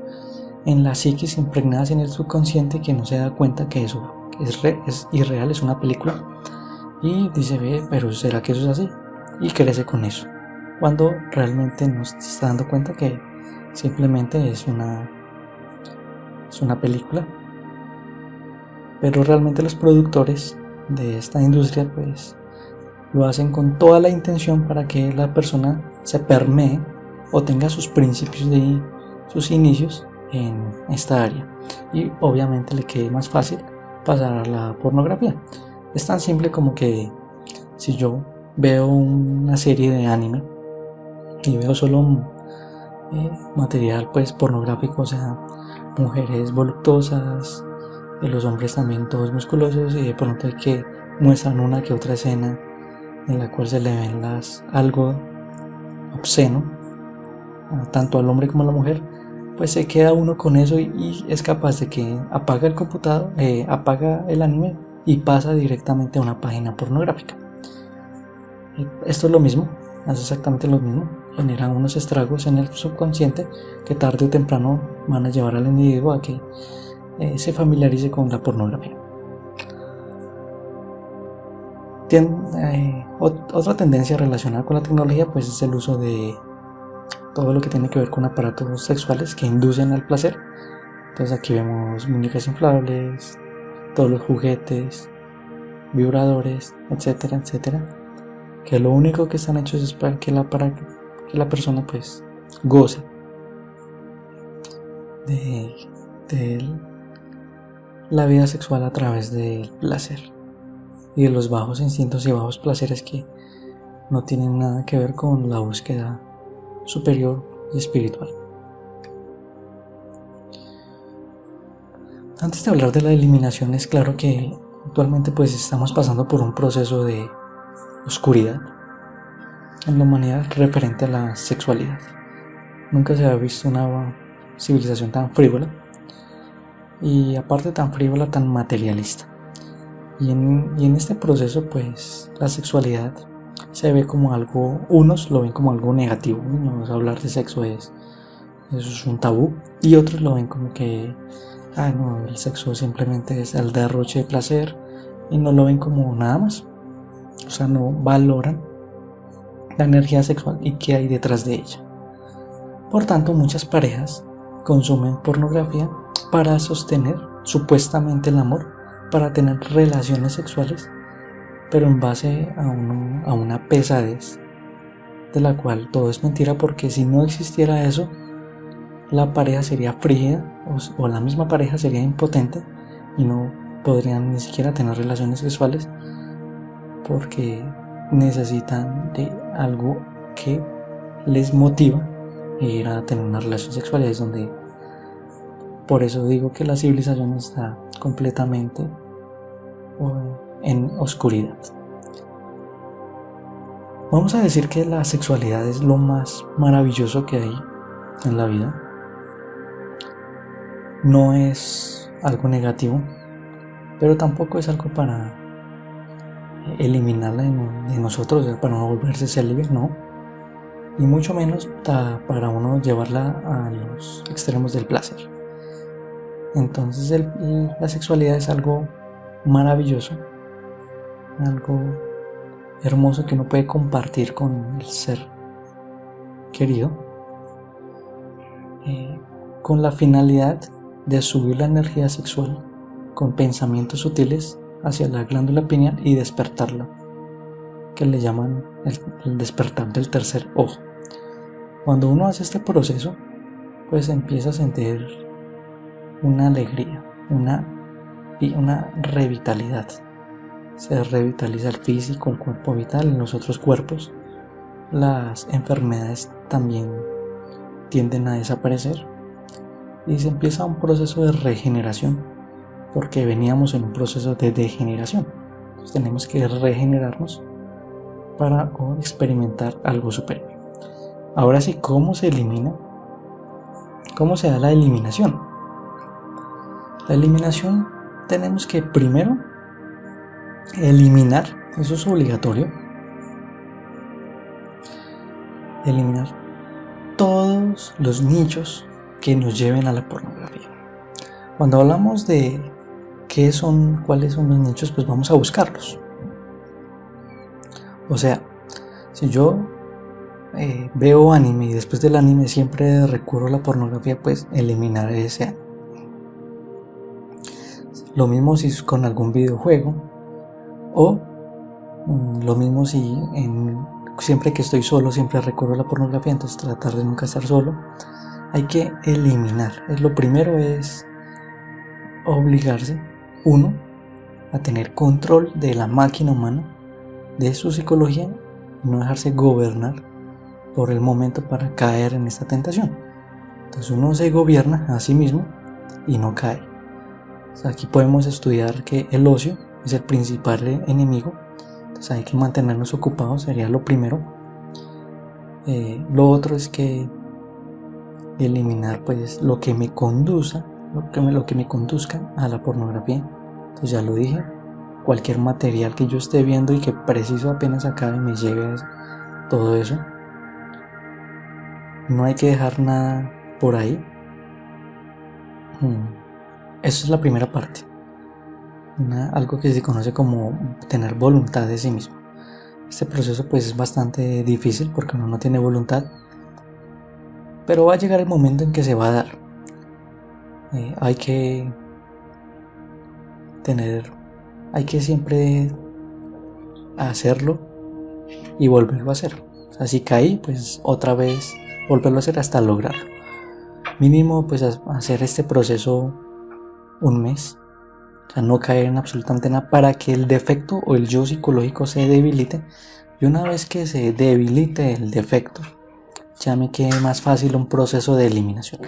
en la psiquis, impregnadas en el subconsciente, que no se da cuenta que eso es irreal, es una película, y dice, pero ¿será que eso es así? Y crece con eso, cuando realmente no se está dando cuenta que simplemente es una película. Pero realmente los productores de esta industria pues lo hacen con toda la intención para que la persona se permee o tenga sus principios de sus inicios en esta área y obviamente le quede más fácil pasar a la pornografía. Es tan simple como que si yo veo una serie de anime y veo solo material pues pornográfico, o sea, mujeres voluptuosas, y los hombres también todos musculosos, y de pronto hay que muestran una que otra escena en la cual se le ven algo obsceno tanto al hombre como a la mujer, pues se queda uno con eso y es capaz de que apaga el computador, apaga el anime y pasa directamente a una página pornográfica. Esto es lo mismo, hace exactamente lo mismo, genera unos estragos en el subconsciente que tarde o temprano van a llevar al individuo a que se familiarice con la pornografía. Otra tendencia relacionada con la tecnología pues es el uso de todo lo que tiene que ver con aparatos sexuales que inducen al placer. Entonces aquí vemos muñecas inflables, todos los juguetes, vibradores, etcétera, etcétera, que lo único que están hechos es para que la persona pues goce de la vida sexual a través del placer y de los bajos instintos y bajos placeres que no tienen nada que ver con la búsqueda superior y espiritual. Antes de hablar de la eliminación, es claro que actualmente pues estamos pasando por un proceso de oscuridad en la humanidad referente a la sexualidad. Nunca se había visto una civilización tan frívola y aparte tan frívola, tan materialista. Y en este proceso pues la sexualidad se ve como algo, unos lo ven como algo negativo, ¿no? Hablar de sexo eso es un tabú, y otros lo ven como que no, el sexo simplemente es el derroche de placer y no lo ven como nada más. O sea, no valoran la energía sexual y qué hay detrás de ella. Por tanto, muchas parejas consumen pornografía para sostener supuestamente el amor, para tener relaciones sexuales, pero en base a una pesadez de la cual todo es mentira, porque si no existiera eso, la pareja sería frígida o la misma pareja sería impotente y no podrían ni siquiera tener relaciones sexuales porque necesitan de algo que les motiva a ir a tener una relación sexual. Y es donde, por eso digo que la civilización está completamente en oscuridad. Vamos a decir que la sexualidad es lo más maravilloso que hay en la vida. No es algo negativo, pero tampoco es algo para eliminarla de nosotros, o sea, para no volverse célibe, no. Y mucho menos para uno llevarla a los extremos del placer. Entonces la sexualidad es algo maravilloso, algo hermoso que uno puede compartir con el ser querido, con la finalidad de subir la energía sexual con pensamientos sutiles hacia la glándula pineal y despertarla, que le llaman el despertar del tercer ojo. Cuando uno hace este proceso, pues empieza a sentir una alegría, una revitalidad. Se revitaliza el físico, el cuerpo vital, en los otros cuerpos. Las enfermedades también tienden a desaparecer y se empieza un proceso de regeneración, porque veníamos en un proceso de degeneración. Entonces tenemos que regenerarnos para experimentar algo superior. Ahora sí, ¿cómo se elimina? ¿Cómo se da la eliminación? La eliminación tenemos que primero eliminar, eso es obligatorio, eliminar todos los nichos que nos lleven a la pornografía. Cuando hablamos de cuáles son los nichos, pues vamos a buscarlos. O sea, si yo veo anime y después del anime siempre recurro a la pornografía, pues eliminaré ese anime. Lo mismo si es con algún videojuego, o lo mismo si siempre que estoy solo siempre recurro a la pornografía, entonces tratar de nunca estar solo. Hay que eliminar. Lo primero es obligarse, uno, a tener control de la máquina humana, de su psicología, y no dejarse gobernar por el momento para caer en esta tentación. Entonces uno se gobierna a sí mismo y no cae. O sea, aquí podemos estudiar que el ocio es el principal enemigo. Entonces hay que mantenernos ocupados, sería lo primero. Lo otro es que eliminar pues lo que me conduzca a la pornografía. Entonces ya lo dije, cualquier material que yo esté viendo y que preciso apenas acabe me llegue todo eso. No hay que dejar nada por ahí. Eso es la primera parte. Algo que se conoce como tener voluntad de sí mismo. Este proceso pues es bastante difícil porque uno no tiene voluntad, pero va a llegar el momento en que se va a dar. Hay que siempre hacerlo y volverlo a hacer. O sea, si caí, pues otra vez volverlo a hacer hasta lograrlo. Mínimo pues hacer este proceso un mes. O sea, no caer en absolutamente nada para que el defecto o el yo psicológico se debilite. Y una vez que se debilite el defecto, ya me quede más fácil un proceso de eliminación.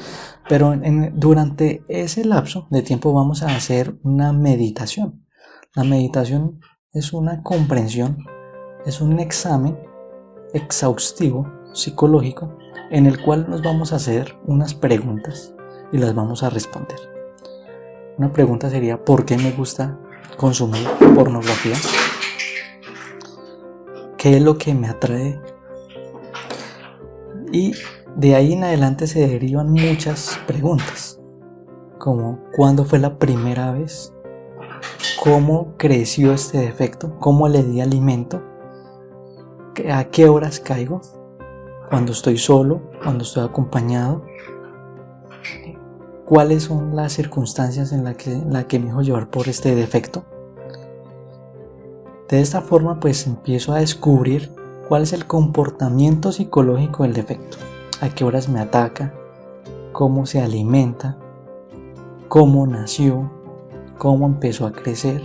Pero durante ese lapso de tiempo vamos a hacer una meditación. La meditación es una comprensión, es un examen exhaustivo psicológico en el cual nos vamos a hacer unas preguntas y las vamos a responder. Una pregunta sería: ¿por qué me gusta consumir pornografía? ¿Qué es lo que me atrae? Y de ahí en adelante se derivan muchas preguntas, como ¿cuándo fue la primera vez? ¿Cómo creció este defecto? ¿Cómo le di alimento? ¿A qué horas caigo? ¿Cuando estoy solo? ¿Cuando estoy acompañado? ¿Cuáles son las circunstancias en la que me dejo llevar por este defecto? De esta forma pues empiezo a descubrir cuál es el comportamiento psicológico del defecto, a qué horas me ataca, cómo se alimenta, cómo nació, cómo empezó a crecer.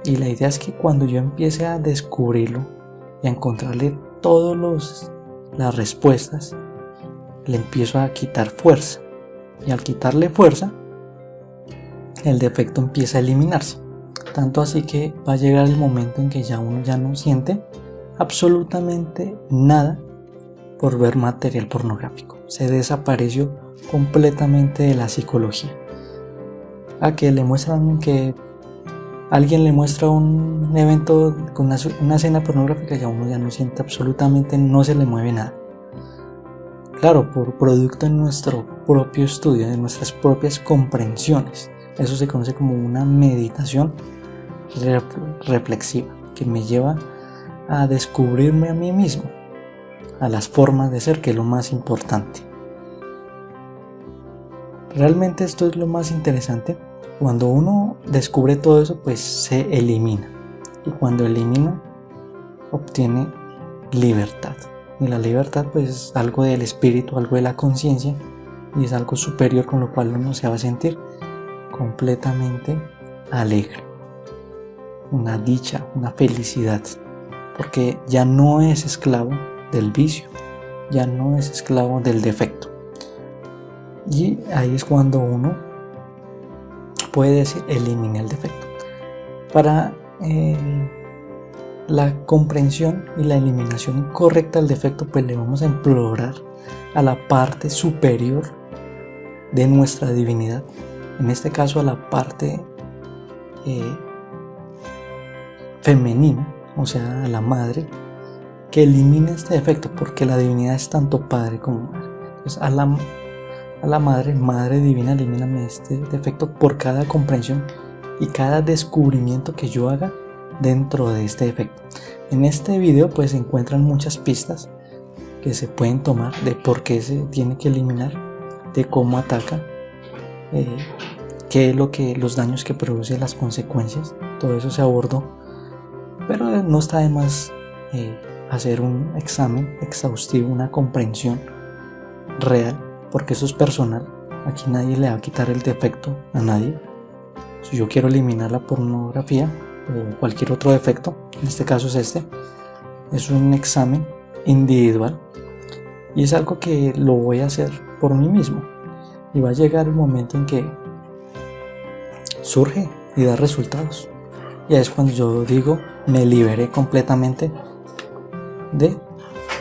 Y la idea es que cuando yo empiece a descubrirlo y a encontrarle todas las respuestas, le empiezo a quitar fuerza. Y al quitarle fuerza, el defecto empieza a eliminarse. Tanto así que va a llegar el momento en que ya uno ya no siente absolutamente nada por ver material pornográfico. Se desapareció completamente de la psicología. A que le muestran que alguien le muestra un evento con una escena pornográfica, ya uno ya no siente absolutamente, no se le mueve nada. Claro, por producto de nuestro propio estudio, de nuestras propias comprensiones. Eso se conoce como una meditación reflexiva, que me lleva a descubrirme a mí mismo, a las formas de ser, que es lo más importante. Realmente esto es lo más interesante. Cuando uno descubre todo eso, pues se elimina. Y cuando elimina, obtiene libertad. Y la libertad pues es algo del espíritu, algo de la conciencia, y es algo superior, con lo cual uno se va a sentir completamente alegre, una dicha, una felicidad, porque ya no es esclavo del vicio, ya no es esclavo del defecto. Y ahí es cuando uno puede decir: elimine el defecto. Para la comprensión y la eliminación correcta del defecto, pues le vamos a implorar a la parte superior de nuestra divinidad, en este caso a la parte femenina, o sea, a la madre, que elimine este defecto, porque la divinidad es tanto padre como madre. Entonces a la madre divina, elimíname este defecto por cada comprensión y cada descubrimiento que yo haga dentro de este defecto. En este video pues se encuentran muchas pistas que se pueden tomar de por qué se tiene que eliminar, de cómo ataca, qué es los daños que produce, las consecuencias. Todo eso se abordó, pero no está de más hacer un examen exhaustivo, una comprensión real, porque eso es personal. Aquí nadie le va a quitar el defecto a nadie. Si yo quiero eliminar la pornografía o cualquier otro defecto, en este caso es un examen individual, y es algo que lo voy a hacer por mí mismo, y va a llegar el momento en que surge y da resultados, y es cuando yo digo: me liberé completamente de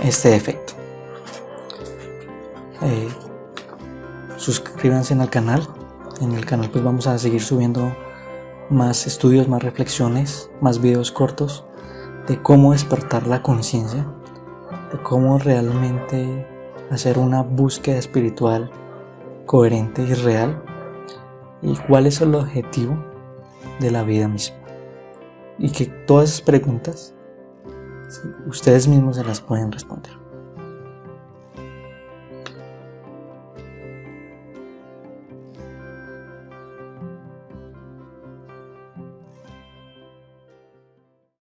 este defecto. Suscríbanse al canal. En el canal pues vamos a seguir subiendo más estudios, más reflexiones, más videos cortos de cómo despertar la conciencia, de cómo realmente hacer una búsqueda espiritual coherente y real, y cuál es el objetivo de la vida misma. Y que todas esas preguntas ustedes mismos se las pueden responder.